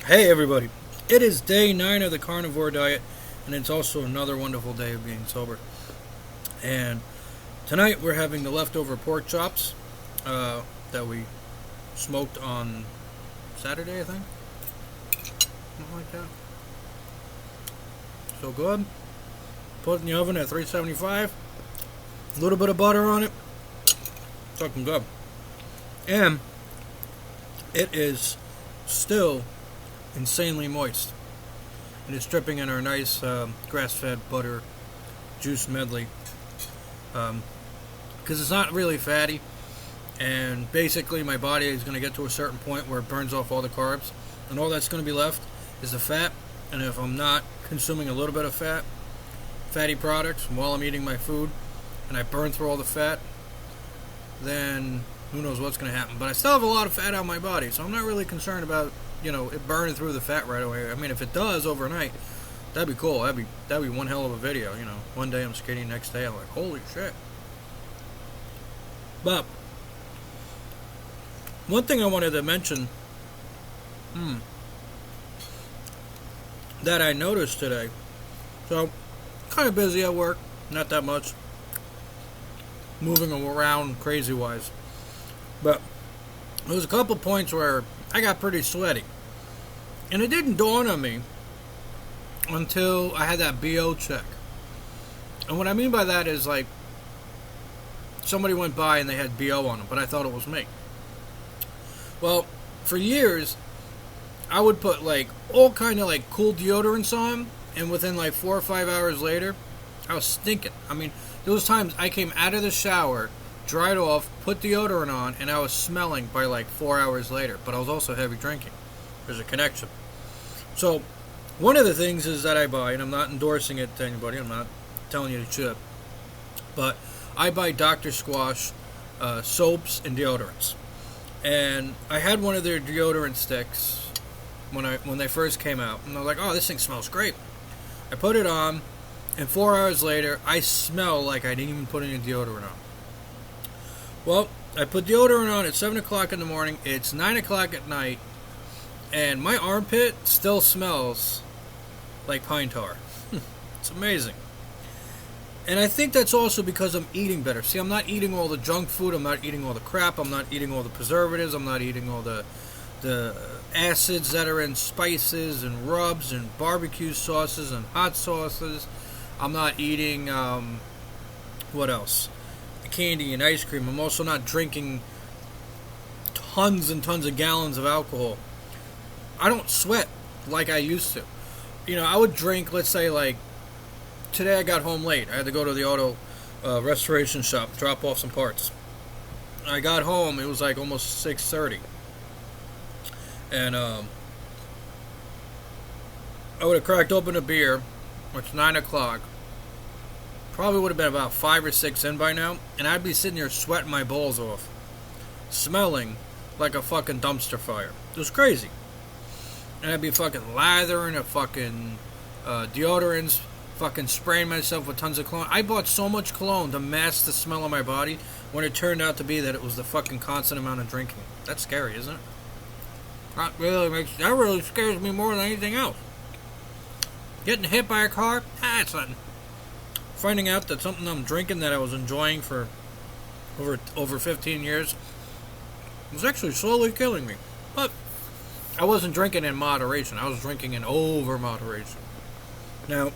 Hey everybody, it is day 9 of the carnivore diet, and it's also another wonderful day of being sober. And tonight we're having the leftover pork chops that we smoked on Saturday, I think. Something like that. So good. Put it in the oven at 375. A little bit of butter on it. It's looking good. And it is still insanely moist. And it's dripping in our nice grass-fed butter juice medley. Because it's not really fatty. And basically my body is going to get to a certain point where it burns off all the carbs. And all that's going to be left is the fat. And if I'm not consuming a little bit of fatty products while I'm eating my food, and I burn through all the fat, then who knows what's going to happen. But I still have a lot of fat on my body, so I'm not really concerned about, it burning through the fat right away. I mean, if it does overnight, that'd be cool. That'd be one hell of a video, One day I'm skating, next day I'm like, holy shit. But one thing I wanted to mention that I noticed today. So, kind of busy at work, not that much. Moving around crazy wise. But there was a couple points where I got pretty sweaty. And it didn't dawn on me until I had that BO check. And what I mean by that is like somebody went by and they had BO on them, but I thought it was me. Well, for years I would put like all kind of like cool deodorants on, and within like 4 or 5 hours later I was stinking. I mean, there was times I came out of the shower, dried off, put deodorant on, and I was smelling by like 4 hours later. But I was also heavy drinking. There's a connection. So, one of the things is that I buy, and I'm not endorsing it to anybody, I'm not telling you to shit, but I buy Dr. Squash soaps and deodorants. And I had one of their deodorant sticks when they first came out, and I was like, oh, this thing smells great. I put it on, and 4 hours later, I smell like I didn't even put any deodorant on. Well, I put deodorant on at 7 o'clock in the morning. It's 9 o'clock at night. And my armpit still smells like pine tar. It's amazing. And I think that's also because I'm eating better. See, I'm not eating all the junk food. I'm not eating all the crap. I'm not eating all the preservatives. I'm not eating all the acids that are in spices and rubs and barbecue sauces and hot sauces. I'm not eating, what else? Candy and ice cream. I'm also not drinking tons and tons of gallons of alcohol. I don't sweat like I used to. I would drink, let's say, like, today I got home late. I had to go to the auto restoration shop, drop off some parts. I got home, it was like almost 6:30. And I would have cracked open a beer, it's 9 o'clock. Probably would have been about 5 or 6 in by now, and I'd be sitting here sweating my balls off, smelling like a fucking dumpster fire. It was crazy. And I'd be fucking lathering a fucking deodorants, fucking spraying myself with tons of cologne. I bought so much cologne to mask the smell of my body, when it turned out to be that it was the fucking constant amount of drinking. That's scary, isn't it? That really scares me more than anything else. Getting hit by a car? It's nothing. Finding out that something I'm drinking that I was enjoying for over 15 years was actually slowly killing me. But I wasn't drinking in moderation. I was drinking in over moderation. Now,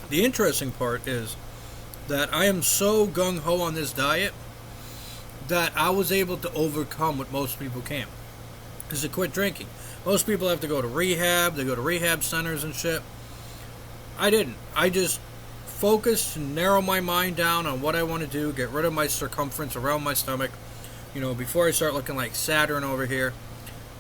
the interesting part is that I am so gung-ho on this diet that I was able to overcome what most people can't. Is to quit drinking. Most people have to go to rehab. They go to rehab centers and shit. I didn't. I just focused and narrowed my mind down on what I want to do. Get rid of my circumference around my stomach. Before I start looking like Saturn over here.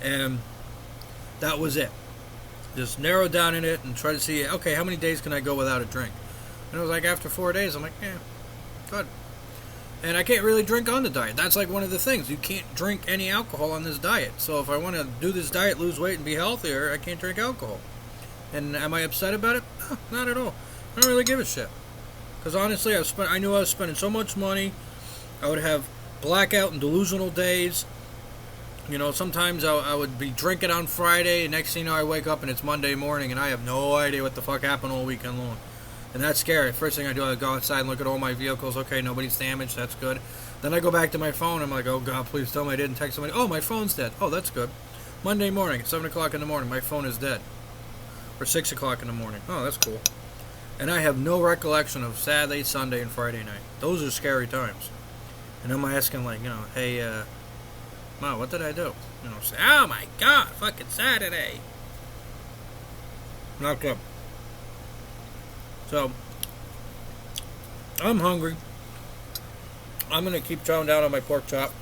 And that was it. Just narrow down in it and try to see, okay, how many days can I go without a drink? And it was like after 4 days, I'm like, yeah, good. And I can't really drink on the diet. That's like one of the things. You can't drink any alcohol on this diet. So if I want to do this diet, lose weight, and be healthier, I can't drink alcohol. And am I upset about it? No, not at all. I don't really give a shit. Because honestly, I knew I was spending so much money. I would have blackout and delusional days. You know, sometimes I would be drinking on Friday, and next thing you know, I wake up and it's Monday morning, and I have no idea what the fuck happened all weekend long. And that's scary. First thing I do, I go outside and look at all my vehicles. Okay, nobody's damaged. That's good. Then I go back to my phone. I'm like, oh, God, please tell me I didn't text somebody. Oh, my phone's dead. Oh, that's good. Monday morning, 7 o'clock in the morning, my phone is dead. Or 6 o'clock in the morning. Oh, that's cool. And I have no recollection of Saturday, Sunday, and Friday night. Those are scary times. And I'm asking, like, you know, hey, Mom, what did I do? You know, say, oh, my God, fucking Saturday. Not good. So, I'm hungry. I'm going to keep chowing down on my pork chop.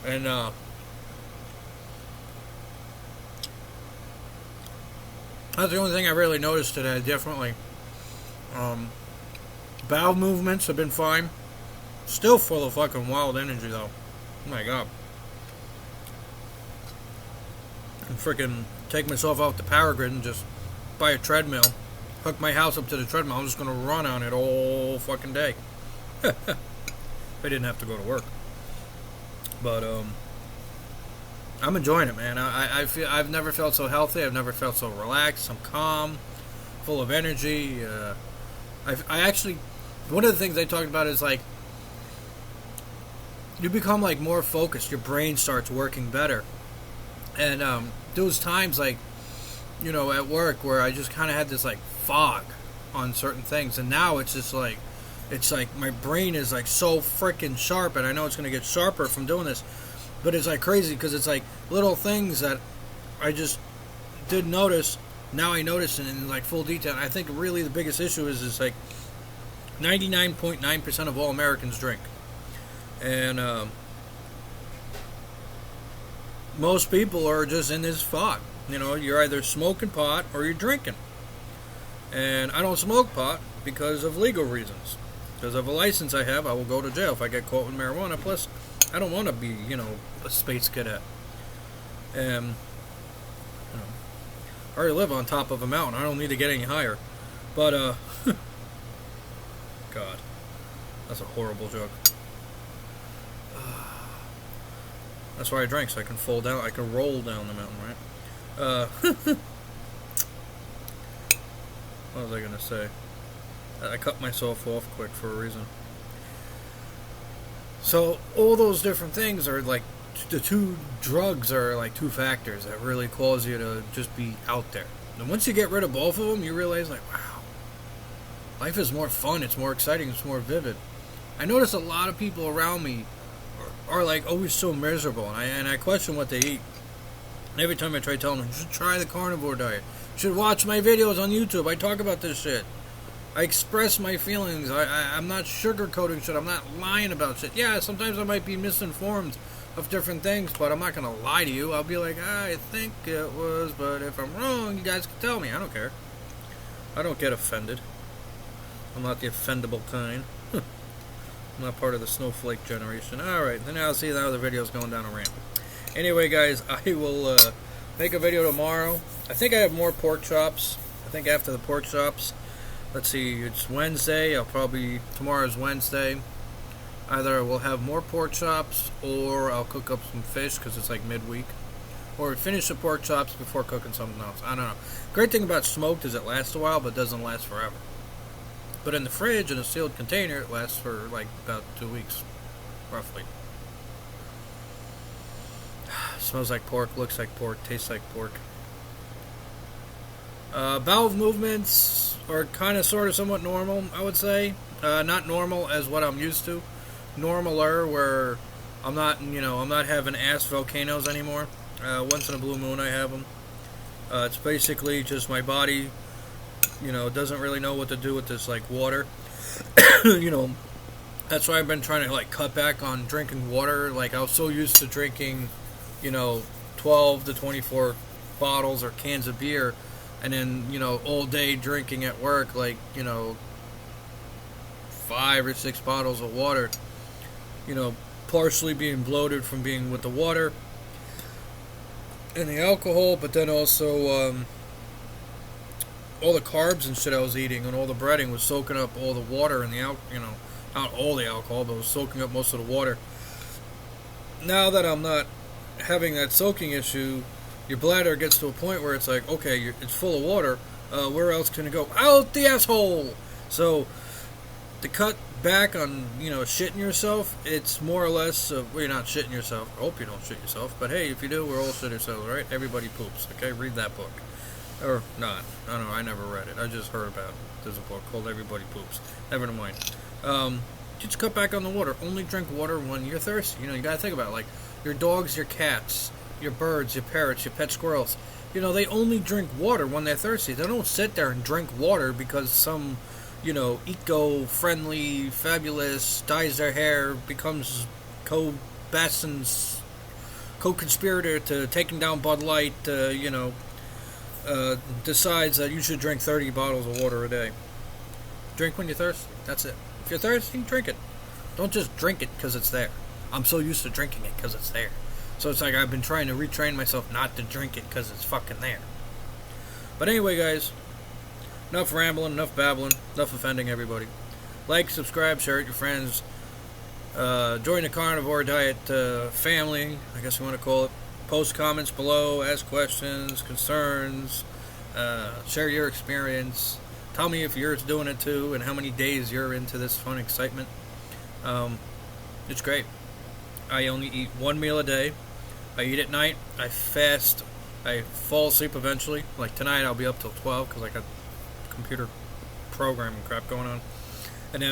And, that's the only thing I really noticed today, definitely. Bowel movements have been fine. Still full of fucking wild energy, though. Oh, my God. I freaking take myself off the power grid and just buy a treadmill. Hook my house up to the treadmill. I'm just going to run on it all fucking day. If I didn't have to go to work. But, I'm enjoying it, man. I feel I've never felt so healthy. I've never felt so relaxed. I'm calm, full of energy. I actually, one of the things they talked about is like, you become like more focused. Your brain starts working better. And there was times like, you know, at work where I just kind of had this like fog on certain things, and now it's just like, it's like my brain is like so freaking sharp, and I know it's going to get sharper from doing this. But it's like crazy because it's like little things that I just didn't notice. Now I notice it in like full detail. And I think really the biggest issue is like 99.9% of all Americans drink. And most people are just in this fog. You know, you're either smoking pot or you're drinking. And I don't smoke pot because of legal reasons. Because of a license I have, I will go to jail if I get caught with marijuana. Plus, I don't want to be, you know, a space cadet. And, you know, I already live on top of a mountain. I don't need to get any higher. But, God, that's a horrible joke. That's why I drank, so I can fall down. I can roll down the mountain, right? What was I going to say? I cut myself off quick for a reason. So, all those different things are like, the two drugs are like two factors that really cause you to just be out there. And once you get rid of both of them, you realize, like, wow, life is more fun, it's more exciting, it's more vivid. I notice a lot of people around me are like always so miserable, and I question what they eat. And every time I try telling them, you should try the carnivore diet. You should watch my videos on YouTube. I talk about this shit. I express my feelings. I'm not sugarcoating shit. I'm not lying about shit. Yeah, sometimes I might be misinformed of different things, but I'm not going to lie to you. I'll be like, I think it was, but if I'm wrong, you guys can tell me. I don't care. I don't get offended. I'm not the offendable kind. I'm not part of the snowflake generation. Alright, then I'll see the other videos going down a ramp. Anyway, guys, I will make a video tomorrow. I think I have more pork chops. I think after the pork chops, let's see, it's Wednesday. Tomorrow's Wednesday. Either we'll have more pork chops or I'll cook up some fish because it's like midweek. Or finish the pork chops before cooking something else. I don't know. Great thing about smoked is it lasts a while but doesn't last forever. But in the fridge, in a sealed container, it lasts for like about 2 weeks, roughly. Smells like pork, looks like pork, tastes like pork. Bowel movements are kind of, sort of, somewhat normal, I would say. Not normal as what I'm used to. Normaler, where I'm not having ass volcanoes anymore. Once in a blue moon I have them. It's basically just my body, doesn't really know what to do with this, like, water. That's why I've been trying to, like, cut back on drinking water. Like, I was so used to drinking, 12 to 24 bottles or cans of beer, and then, all day drinking at work, like, 5 or 6 bottles of water, partially being bloated from being with the water and the alcohol, but then also, all the carbs and shit I was eating and all the breading was soaking up all the water and the not all the alcohol, but it was soaking up most of the water. Now that I'm not having that soaking issue, your bladder gets to a point where it's like, okay, it's full of water. Where else can it go? Out the asshole. So to cut back on shitting yourself, it's more or less well, you're not shitting yourself. I hope you don't shit yourself, but hey, if you do, we're all shit ourselves, right? Everybody poops. Okay, read that book, or not. I don't know. I never read it. I just heard about it. There's a book called Everybody Poops. Never mind. Just cut back on the water. Only drink water when you're thirsty. You gotta think about it. Like your dogs, your cats, your birds, your parrots, your pet squirrels. They only drink water when they're thirsty. They don't sit there and drink water because some, eco-friendly, fabulous, dyes their hair, becomes co-Basson's co-conspirator to taking down Bud Light, decides that you should drink 30 bottles of water a day. Drink when you're thirsty. That's it. If you're thirsty, drink it. Don't just drink it because it's there. I'm so used to drinking it because it's there. So it's like I've been trying to retrain myself not to drink it because it's fucking there. But anyway, guys, enough rambling, enough babbling, enough offending everybody. Like, subscribe, share it with your friends. Join the carnivore diet family, I guess you want to call it. Post comments below, ask questions, concerns, share your experience. Tell me if you're doing it too and how many days you're into this fun excitement. It's great. I only eat one meal a day. I eat at night. I fast. I fall asleep eventually. Like tonight, I'll be up till 12 because I got computer programming crap going on. And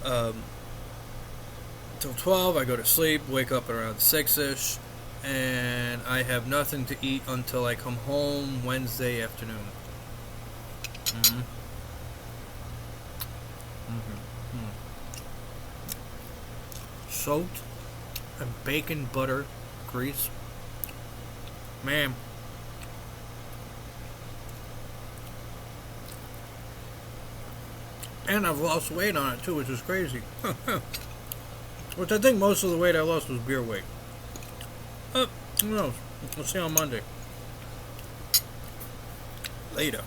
then till 12, I go to sleep. Wake up at around 6-ish. And I have nothing to eat until I come home Wednesday afternoon. Soaked in bacon, butter, grease. Man. And I've lost weight on it too, which is crazy. Which I think most of the weight I lost was beer weight. Who knows? We'll see on Monday. Later.